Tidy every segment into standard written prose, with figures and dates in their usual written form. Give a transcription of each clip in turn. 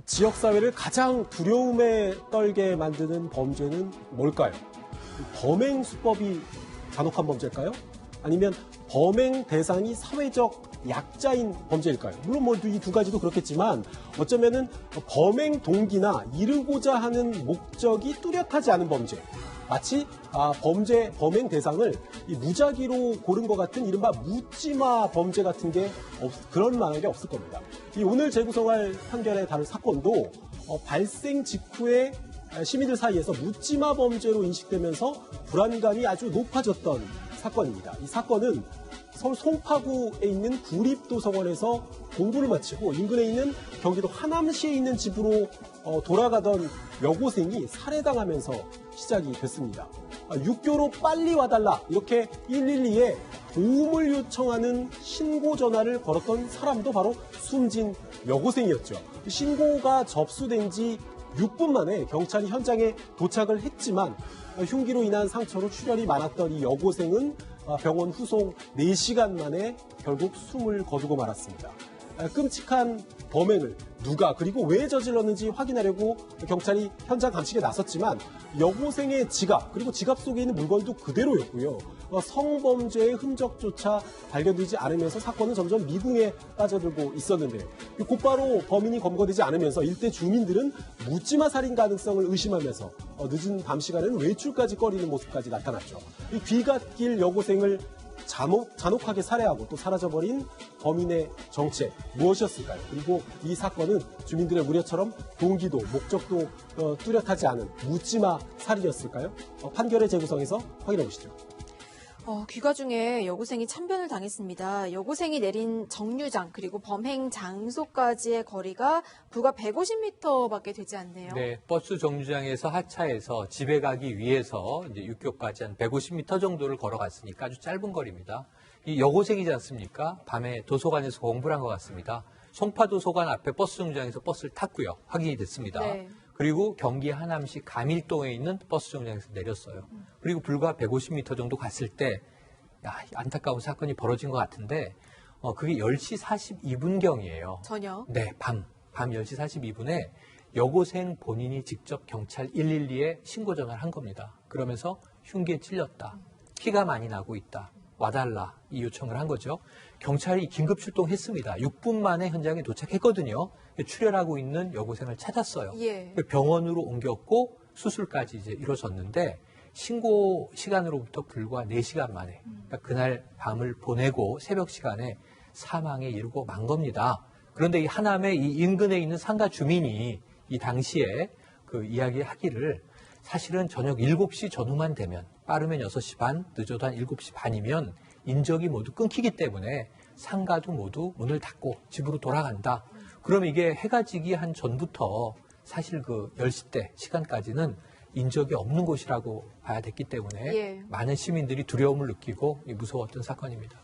지역사회를 가장 두려움에 떨게 만드는 범죄는 뭘까요? 범행 수법이 잔혹한 범죄일까요? 아니면 범행 대상이 사회적 약자인 범죄일까요? 물론 뭐 이 두 가지도 그렇겠지만 어쩌면은 범행 동기나 이루고자 하는 목적이 뚜렷하지 않은 범죄. 마치 범행 대상을 이 무작위로 고른 것 같은 이른바 묻지마 범죄 같은 게 그런 만한 게 없을 겁니다. 이 오늘 재구성할 판결에 다룰 사건도 발생 직후에 시민들 사이에서 묻지마 범죄로 인식되면서 불안감이 아주 높아졌던 사건입니다. 이 사건은 서울 송파구에 있는 구립도서관에서 공부를 마치고 인근에 있는 경기도 하남시에 있는 집으로 돌아가던 여고생이 살해당하면서 시작이 됐습니다. 육교로 빨리 와달라 이렇게 112에 도움을 요청하는 신고 전화를 걸었던 사람도 바로 숨진 여고생이었죠. 신고가 접수된 지 6분 만에 경찰이 현장에 도착을 했지만 흉기로 인한 상처로 출혈이 많았던 이 여고생은 병원 후송 4시간 만에 결국 숨을 거두고 말았습니다. 끔찍한 범행을 누가 그리고 왜 저질렀는지 확인하려고 경찰이 현장 감식에 나섰지만 여고생의 지갑 그리고 지갑 속에 있는 물건도 그대로였고요. 성범죄의 흔적조차 발견되지 않으면서 사건은 점점 미궁에 빠져들고 있었는데 곧바로 범인이 검거되지 않으면서 일대 주민들은 묻지마 살인 가능성을 의심하면서 늦은 밤 시간에는 외출까지 꺼리는 모습까지 나타났죠. 이 귀갓길 여고생을 잔혹하게 살해하고 또 사라져버린 범인의 정체 무엇이었을까요? 그리고 이 사건은 주민들의 우려처럼 동기도 목적도 뚜렷하지 않은 묻지마 살인이었을까요? 판결의 재구성에서 확인해 보시죠. 귀가 중에 여고생이 참변을 당했습니다. 여고생이 내린 정류장 그리고 범행 장소까지의 거리가 불과 150m밖에 되지 않네요. 네, 버스 정류장에서 하차해서 집에 가기 위해서 이제 육교까지 한 150m 정도를 걸어갔으니까 아주 짧은 거리입니다. 이 여고생이지 않습니까? 밤에 도서관에서 공부를 한 것 같습니다. 송파도서관 앞에 버스 정류장에서 버스를 탔고요. 확인이 됐습니다. 네. 그리고 경기 하남시 감일동에 있는 버스 정류장에서 내렸어요. 그리고 불과 150m 정도 갔을 때 안타까운 사건이 벌어진 것 같은데 그게 10시 42분경이에요. 저녁? 네, 밤 10시 42분에 여고생 본인이 직접 경찰 112에 신고 전화를 한 겁니다. 그러면서 흉기에 찔렸다. 피가 많이 나고 있다. 와달라 이 요청을 한 거죠. 경찰이 긴급 출동했습니다. 6분 만에 현장에 도착했거든요. 출혈하고 있는 여고생을 찾았어요. 예. 병원으로 옮겼고 수술까지 이제 이루어졌는데 신고 시간으로부터 불과 4시간 만에 그러니까 그날 밤을 보내고 새벽 시간에 사망에 이르고 만 겁니다. 그런데 이 하남의 이 인근에 있는 상가 주민이 이 당시에 그 이야기하기를 사실은 저녁 7시 전후만 되면 빠르면 6시 반, 늦어도 한 7시 반이면 인적이 모두 끊기기 때문에 상가도 모두 문을 닫고 집으로 돌아간다. 그럼 이게 해가 지기 한 전부터 사실 그 10시 때 시간까지는 인적이 없는 곳이라고 봐야 됐기 때문에 예. 많은 시민들이 두려움을 느끼고 무서웠던 사건입니다.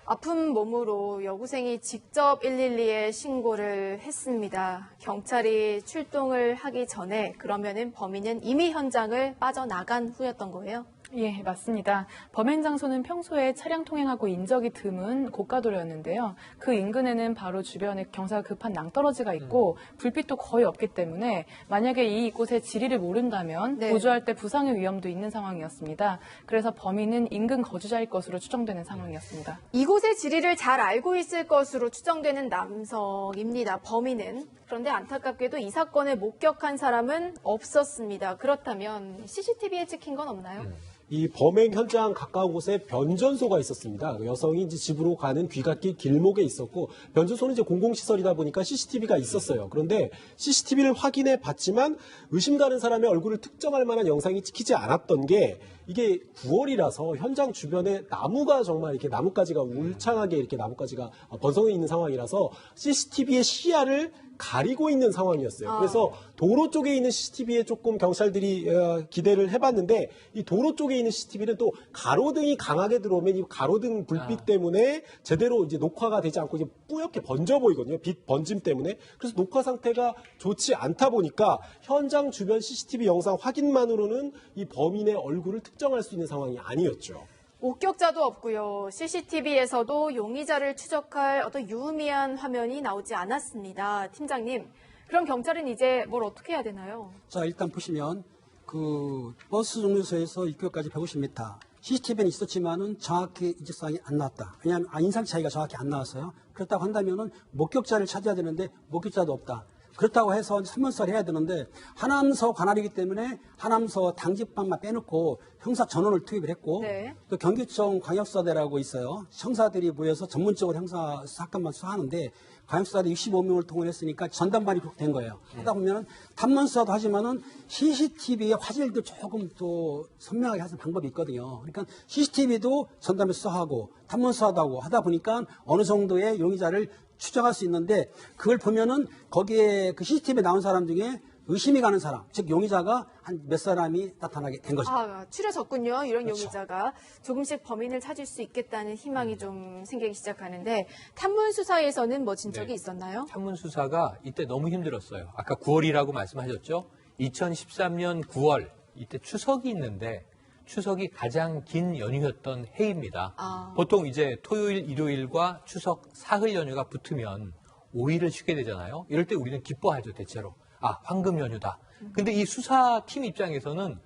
아픈 몸으로 여고생이 직접 112에 신고를 했습니다. 경찰이 출동을 하기 전에 그러면은 범인은 이미 현장을 빠져나간 후였던 거예요? 예, 맞습니다. 범행 장소는 평소에 차량 통행하고 인적이 드문 고가도로였는데요. 그 인근에는 바로 주변에 경사가 급한 낭떠러지가 있고 불빛도 거의 없기 때문에 만약에 이곳의 지리를 모른다면 네. 도주할 때 부상의 위험도 있는 상황이었습니다. 그래서 범인은 인근 거주자일 것으로 추정되는 상황이었습니다. 이곳의 지리를 잘 알고 있을 것으로 추정되는 남성입니다. 범인은. 그런데 안타깝게도 이 사건을 목격한 사람은 없었습니다. 그렇다면 CCTV에 찍힌 건 없나요? 이 범행 현장 가까운 곳에 변전소가 있었습니다. 여성이 이제 집으로 가는 귀갓길 길목에 있었고 변전소는 이제 공공시설이다 보니까 CCTV가 있었어요. 그런데 CCTV를 확인해 봤지만 의심 가는 사람의 얼굴을 특정할 만한 영상이 찍히지 않았던 게 이게 9월이라서 현장 주변에 나무가 정말 이렇게 나뭇가지가 울창하게 이렇게 나뭇가지가 번성해 있는 상황이라서 CCTV의 시야를 가리고 있는 상황이었어요. 그래서 도로 쪽에 있는 CCTV에 조금 경찰들이 기대를 해봤는데 이 도로 쪽에 있는 CCTV는 또 가로등이 강하게 들어오면 이 가로등 불빛 때문에 제대로 이제 녹화가 되지 않고 이제 뿌옇게 번져 보이거든요. 빛 번짐 때문에. 그래서 녹화 상태가 좋지 않다 보니까 현장 주변 CCTV 영상 확인만으로는 이 범인의 얼굴을 특정할 수 있는 상황이 아니었죠. 목격자도 없고요. CCTV에서도 용의자를 추적할 어떤 유의미한 화면이 나오지 않았습니다. 팀장님, 그럼 경찰은 이제 뭘 어떻게 해야 되나요? 자, 일단 보시면 그 버스 정류소에서 입구까지 150m. CCTV는 있었지만은 정확히 인적사항이 안 나왔다. 왜냐하면 인상 차이가 정확히 안 나왔어요. 그렇다고 한다면은 목격자를 찾아야 되는데 목격자도 없다. 그렇다고 해서 선문서를 해야 되는데 하남서 관할이기 때문에 하남서 당직방만 빼놓고 형사 전원을 투입을 했고 네. 또 경기청 광역수사대라고 있어요. 형사들이 모여서 전문적으로 형사 사건만 수사하는데 광역수사대 65명을 동원했으니까 전담반이 그렇게 된 거예요. 하다 보면은 탐문수사도 하지만은 CCTV의 화질도 조금 또 선명하게 하는 방법이 있거든요. 그러니까 CCTV도 전담에 수사하고 탐문수사도 하고 하다 보니까 어느 정도의 용의자를 추정할 수 있는데 그걸 보면은 거기에 그 CCTV에 나온 사람 중에 의심이 가는 사람, 즉 용의자가 한 몇 사람이 나타나게 된 것이죠. 추려졌군요. 이런 용의자가 조금씩 범인을 찾을 수 있겠다는 희망이 좀 생기기 시작하는데 탐문 수사에서는 뭐 진척이 네. 있었나요? 탐문 수사가 이때 너무 힘들었어요. 아까 9월이라고 말씀하셨죠? 2013년 9월 이때 추석이 있는데 추석이 가장 긴 연휴였던 해입니다. 보통 이제 토요일, 일요일과 추석 사흘 연휴가 붙으면 5일을 쉬게 되잖아요. 이럴 때 우리는 기뻐하죠, 대체로. 아, 황금 연휴다. 근데 이 수사팀 입장에서는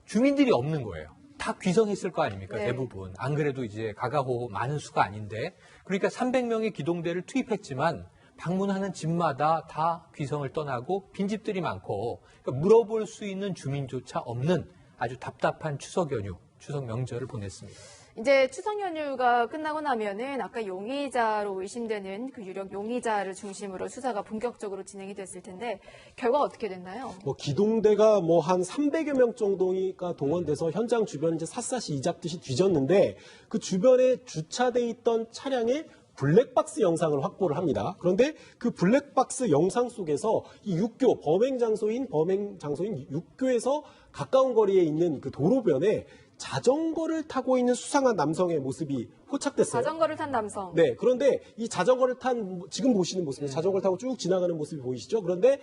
주민들이 없는 거예요. 다 귀성했을 거 아닙니까, 네. 대부분. 안 그래도 이제 가가호 많은 수가 아닌데. 그러니까 300명의 기동대를 투입했지만 방문하는 집마다 다 귀성을 떠나고 빈집들이 많고 그러니까 물어볼 수 있는 주민조차 없는 아주 답답한 추석 연휴, 추석 명절을 보냈습니다. 이제 추석 연휴가 끝나고 나면은 아까 용의자로 의심되는 그 유력 용의자를 중심으로 수사가 본격적으로 진행이 됐을 텐데 결과 어떻게 됐나요? 뭐 기동대가 뭐 한 300여 명 정도가 동원돼서 현장 주변 이제 샅샅이 이잡듯이 뒤졌는데 그 주변에 주차돼 있던 차량에 블랙박스 영상을 확보를 합니다. 그런데 그 블랙박스 영상 속에서 이 육교 범행 장소인 육교에서 가까운 거리에 있는 그 도로변에 자전거를 타고 있는 수상한 남성의 모습이 포착됐어요. 자전거를 탄 남성. 네, 그런데 이 자전거를 탄 지금 보시는 모습이 자전거를 타고 쭉 지나가는 모습이 보이시죠? 그런데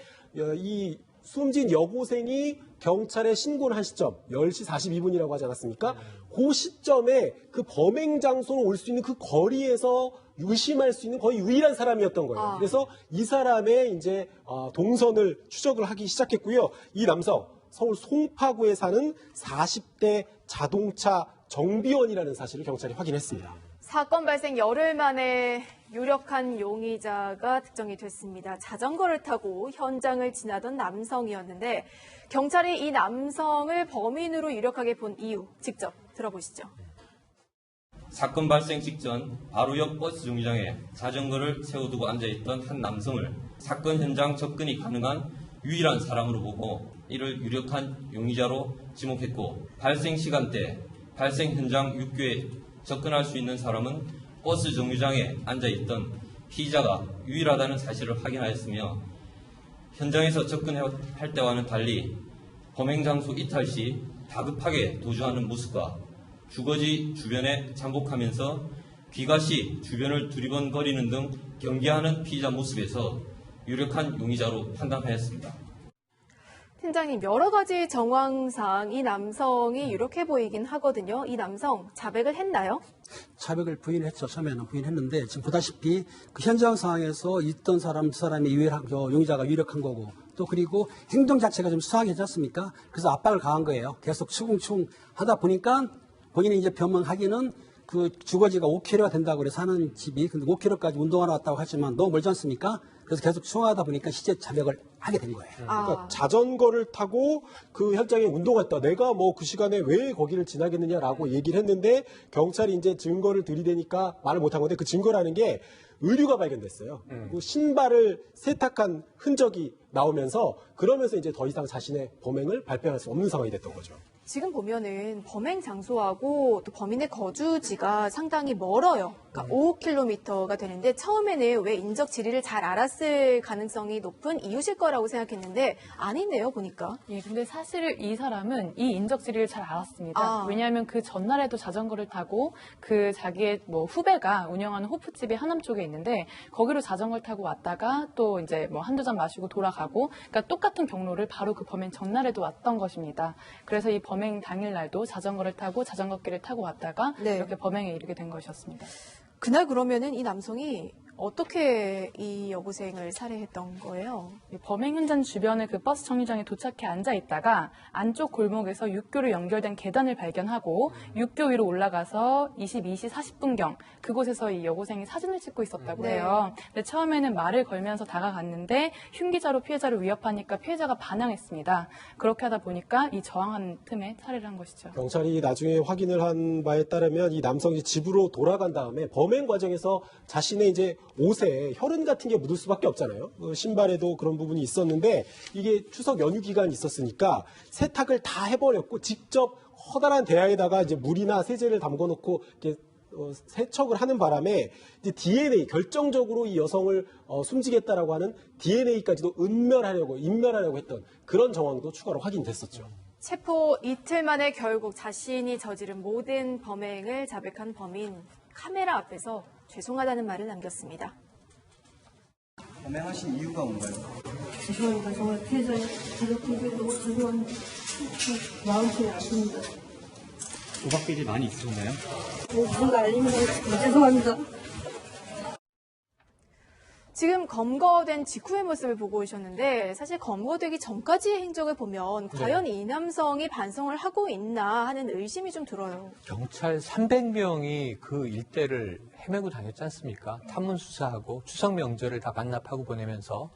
이 숨진 여고생이 경찰에 신고를 한 시점 10시 42분이라고 하지 않았습니까? 그 시점에 그 범행 장소로 올 수 있는 그 거리에서 의심할 수 있는 거의 유일한 사람이었던 거예요. 그래서 이 사람의 이제 동선을 추적을 하기 시작했고요. 이 남성 서울 송파구에 사는 40대 자동차 정비원이라는 사실을 경찰이 확인했습니다. 사건 발생 열흘 만에 유력한 용의자가 특정이 됐습니다. 자전거를 타고 현장을 지나던 남성이었는데 경찰이 이 남성을 범인으로 유력하게 본 이유 직접 들어보시죠. 사건 발생 직전 바로 옆 버스 정류장에 자전거를 세워두고 앉아있던 한 남성을 사건 현장 접근이 가능한 유일한 사람으로 보고 이를 유력한 용의자로 지목했고 발생 시간대, 발생 현장 육교에 접근할 수 있는 사람은 버스 정류장에 앉아있던 피의자가 유일하다는 사실을 확인하였으며 현장에서 접근할 때와는 달리 범행 장소 이탈 시 다급하게 도주하는 모습과 주거지 주변에 잠복하면서 귀가 시 주변을 두리번거리는 등 경계하는 피의자 모습에서 유력한 용의자로 판단하였습니다. 팀장님, 여러 가지 정황상 이 남성이 유력해 보이긴 하거든요. 이 남성 자백을 했나요? 자백을 부인했죠. 처음에는 부인했는데 지금 보다시피 그 현장 상황에서 있던 사람, 두 사람이 용의자가 유력한 거고 또 그리고 행동 자체가 좀 수상하게 하지 않습니까? 그래서 압박을 가한 거예요. 계속 추궁 하다 보니까 본인이 이제 변명하기는 그 주거지가 5km가 된다고 그래서 사는 집이 근데 5km까지 운동하러 왔다고 하지만 너무 멀지 않습니까? 그래서 계속 추궁하다 보니까 실제 자백을 하게 된 거예요. 그러니까 자전거를 타고 그 현장에 운동했다. 내가 뭐 그 시간에 왜 거기를 지나겠느냐라고 얘기를 했는데 경찰이 이제 증거를 들이대니까 말을 못한 건데 그 증거라는 게 의류가 발견됐어요. 그리고 신발을 세탁한 흔적이 나오면서 그러면서 이제 더 이상 자신의 범행을 발표할 수 없는 상황이 됐던 거죠. 지금 보면은 범행 장소하고 또 범인의 거주지가 상당히 멀어요. 그러니까 5km가 되는데 처음에는 왜 인적 지리를 잘 알았을 가능성이 높은 이웃일 거라고 생각했는데 아니네요, 보니까. 예, 근데 사실 이 사람은 이 인적지리를 잘 알았습니다. 왜냐하면 그 전날에도 자전거를 타고 그 자기의 뭐 후배가 운영하는 호프집이 하남 쪽에 있는데 거기로 자전거를 타고 왔다가 또 이제 뭐 한두 잔 마시고 돌아가고 그러니까 똑같은 경로를 바로 그 범행 전날에도 왔던 것입니다. 그래서 이 범행 당일날도 자전거를 타고 자전거길을 타고 왔다가 네. 이렇게 범행에 이르게 된 것이었습니다. 그날 그러면은 이 남성이 어떻게 이 여고생을 살해했던 거예요? 범행 현장 주변의 그 버스 정류장에 도착해 앉아 있다가 안쪽 골목에서 육교로 연결된 계단을 발견하고 육교 위로 올라가서 22시 40분경 그곳에서 이 여고생이 사진을 찍고 있었다고 네. 해요. 근데 처음에는 말을 걸면서 다가갔는데 흉기자로 피해자를 위협하니까 피해자가 반항했습니다. 그렇게 하다 보니까 이 저항한 틈에 살해를 한 것이죠. 경찰이 나중에 확인을 한 바에 따르면 이 남성이 집으로 돌아간 다음에 범행 과정에서 자신의 이제 옷에 혈흔 같은 게 묻을 수밖에 없잖아요. 신발에도 그런 부분이 있었는데 이게 추석 연휴 기간이 있었으니까 세탁을 다 해버렸고 직접 커다란 대야에다가 이제 물이나 세제를 담궈놓고 이렇게 세척을 하는 바람에 이제 DNA 결정적으로 이 여성을 숨지겠다라고 하는 DNA까지도 인멸하려고 했던 그런 정황도 추가로 확인됐었죠. 체포 이틀 만에 결국 자신이 저지른 모든 범행을 자백한 범인 카메라 앞에서 죄송하다는 말을 남겼습니다. 범행하신 이유가 뭔가요? 죄송합니다. 정말 피해자의 가족분들 너무 죄송합니다. 마음속이 아픕니다. 도박빚이 많이 있으셨나요? 누군가 알리면 죄송합니다. 지금 검거된 직후의 모습을 보고 오셨는데 사실 검거되기 전까지의 행적을 보면 과연 이 남성이 반성을 하고 있나 하는 의심이 좀 들어요. 경찰 300명이 그 일대를 헤매고 다녔지 않습니까? 탐문 수사하고 추석 명절을 다 반납하고 보내면서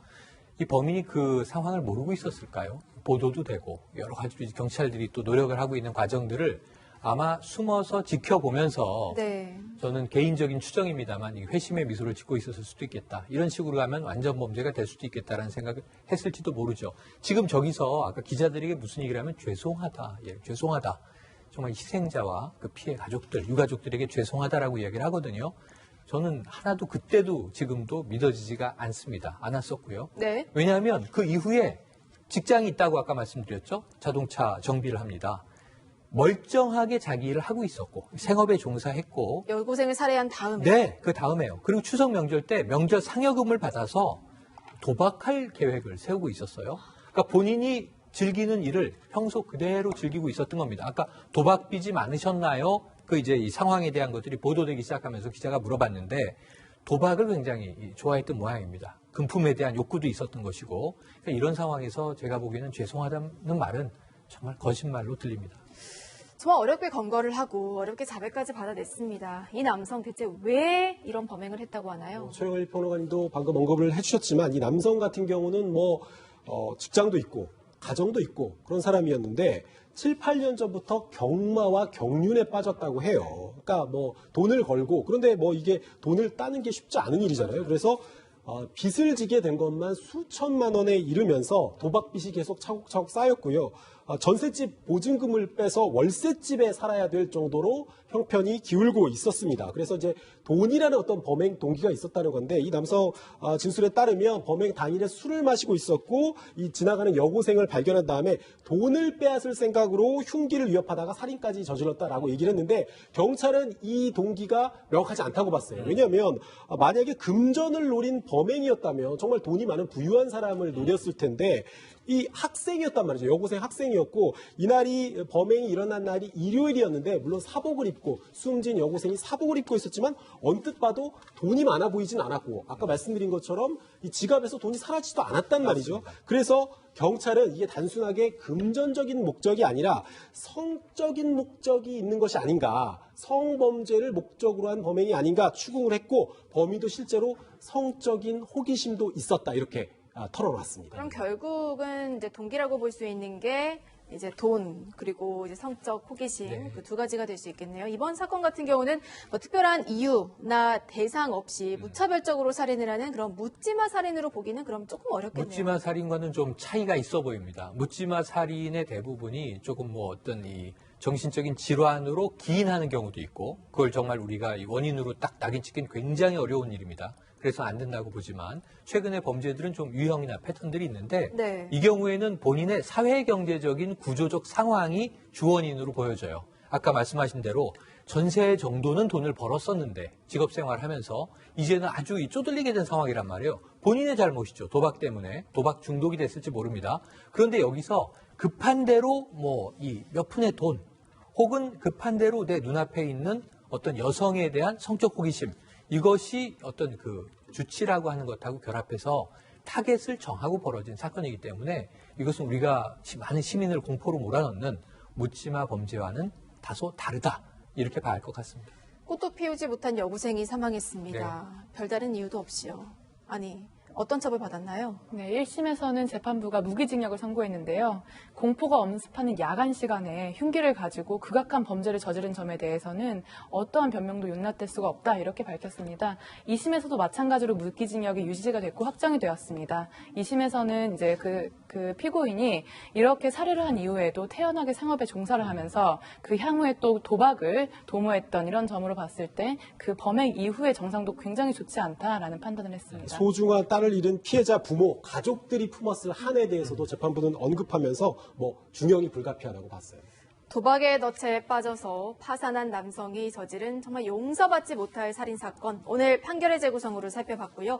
이 범인이 그 상황을 모르고 있었을까요? 보도도 되고 여러 가지로 경찰들이 또 노력을 하고 있는 과정들을 아마 숨어서 지켜보면서 네. 저는 개인적인 추정입니다만 이 회심의 미소를 짓고 있었을 수도 있겠다. 이런 식으로 가면 완전 범죄가 될 수도 있겠다라는 생각을 했을지도 모르죠. 지금 저기서 아까 기자들에게 무슨 얘기를 하면 죄송하다. 예, 죄송하다. 정말 희생자와 그 피해 가족들, 유가족들에게 죄송하다라고 이야기를 하거든요. 저는 하나도 그때도 지금도 믿어지지가 않습니다. 않았었고요. 네. 왜냐하면 그 이후에 직장이 있다고 아까 말씀드렸죠. 자동차 정비를 합니다. 멀쩡하게 자기 일을 하고 있었고 생업에 종사했고 여고생을 살해한 다음에 네, 그 다음에요. 그리고 추석 명절 때 명절 상여금을 받아서 도박할 계획을 세우고 있었어요. 그러니까 본인이 즐기는 일을 평소 그대로 즐기고 있었던 겁니다. 아까 도박빚이 많으셨나요? 그 이제 이 상황에 대한 것들이 보도되기 시작하면서 기자가 물어봤는데 도박을 굉장히 좋아했던 모양입니다. 금품에 대한 욕구도 있었던 것이고 그러니까 이런 상황에서 제가 보기에는 죄송하다는 말은 정말 거짓말로 들립니다. 정말 어렵게 검거를 하고 어렵게 자백까지 받아냈습니다. 이 남성 대체 왜 이런 범행을 했다고 하나요? 최영일 평론가님도 방금 언급을 해주셨지만 이 남성 같은 경우는 직장도 있고 가정도 있고 그런 사람이었는데 7, 8년 전부터 경마와 경륜에 빠졌다고 해요. 그러니까 돈을 걸고 그런데 이게 돈을 따는 게 쉽지 않은 일이잖아요. 그래서 빚을 지게 된 것만 수천만 원에 이르면서 도박빚이 계속 차곡차곡 쌓였고요. 전셋집 보증금을 빼서 월세집에 살아야 될 정도로 형편이 기울고 있었습니다. 그래서 이제 돈이라는 어떤 범행 동기가 있었다는 건데 이 남성 진술에 따르면 범행 당일에 술을 마시고 있었고 이 지나가는 여고생을 발견한 다음에 돈을 빼앗을 생각으로 흉기를 위협하다가 살인까지 저질렀다라고 얘기를 했는데 경찰은 이 동기가 명확하지 않다고 봤어요. 왜냐하면 만약에 금전을 노린 범행이었다면 정말 돈이 많은 부유한 사람을 노렸을 텐데 이 학생이었단 말이죠. 여고생 학생이었고 이날이 범행이 일어난 날이 일요일이었는데 물론 사복을 입고 숨진 여고생이 사복을 입고 있었지만 언뜻 봐도 돈이 많아 보이진 않았고 아까 말씀드린 것처럼 이 지갑에서 돈이 사라지지도 않았단 말이죠. 그래서 경찰은 이게 단순하게 금전적인 목적이 아니라 성적인 목적이 있는 것이 아닌가, 성범죄를 목적으로 한 범행이 아닌가 추궁을 했고 범인도 실제로 성적인 호기심도 있었다 이렇게 털어놨습니다. 그럼 결국은 이제 동기라고 볼 수 있는 게 이제 돈 그리고 이제 성적 호기심 네. 그 두 가지가 될 수 있겠네요. 이번 사건 같은 경우는 특별한 이유나 대상 없이 무차별적으로 살인을 하는 그런 묻지마 살인으로 보기는 그럼 조금 어렵겠네요. 묻지마 살인과는 좀 차이가 있어 보입니다. 묻지마 살인의 대부분이 조금 어떤 이 정신적인 질환으로 기인하는 경우도 있고 그걸 정말 우리가 이 원인으로 딱 낙인 찍기는 굉장히 어려운 일입니다. 그래서 안 된다고 보지만 최근의 범죄들은 좀 유형이나 패턴들이 있는데 네. 이 경우에는 본인의 사회경제적인 구조적 상황이 주원인으로 보여져요. 아까 말씀하신 대로 전세 정도는 돈을 벌었었는데 직업생활하면서 이제는 아주 쪼들리게 된 상황이란 말이에요. 본인의 잘못이죠. 도박 때문에. 도박 중독이 됐을지 모릅니다. 그런데 여기서 급한 대로 이 몇 푼의 돈 혹은 급한 대로 내 눈앞에 있는 어떤 여성에 대한 성적 호기심 이것이 어떤 그 주치라고 하는 것하고 결합해서 타겟을 정하고 벌어진 사건이기 때문에 이것은 우리가 많은 시민을 공포로 몰아넣는 묻지마 범죄와는 다소 다르다. 이렇게 봐야 할 것 같습니다. 꽃도 피우지 못한 여고생이 사망했습니다. 별다른 이유도 없이요. 아니, 어떤 처벌 받았나요? 네, 1심에서는 재판부가 무기징역을 선고했는데요. 공포가 엄습하는 야간 시간에 흉기를 가지고 극악한 범죄를 저지른 점에 대해서는 어떠한 변명도 용납될 수가 없다 이렇게 밝혔습니다. 2심에서도 마찬가지로 무기징역이 유지가 됐고 확정이 되었습니다. 2심에서는 이제 그 피고인이 이렇게 살해를 한 이후에도 태연하게 상업에 종사를 하면서 그 향후에 또 도박을 도모했던 이런 점으로 봤을 때 그 범행 이후의 정상도 굉장히 좋지 않다라는 판단을 했습니다. 소중한 딸을 잃은 피해자 부모, 가족들이 품었을 한에 대해서도 재판부는 언급하면서 중형이 불가피하다고 봤어요. 도박의 덫에 빠져서 파산한 남성이 저지른 정말 용서받지 못할 살인사건, 오늘 판결의 재구성으로 살펴봤고요.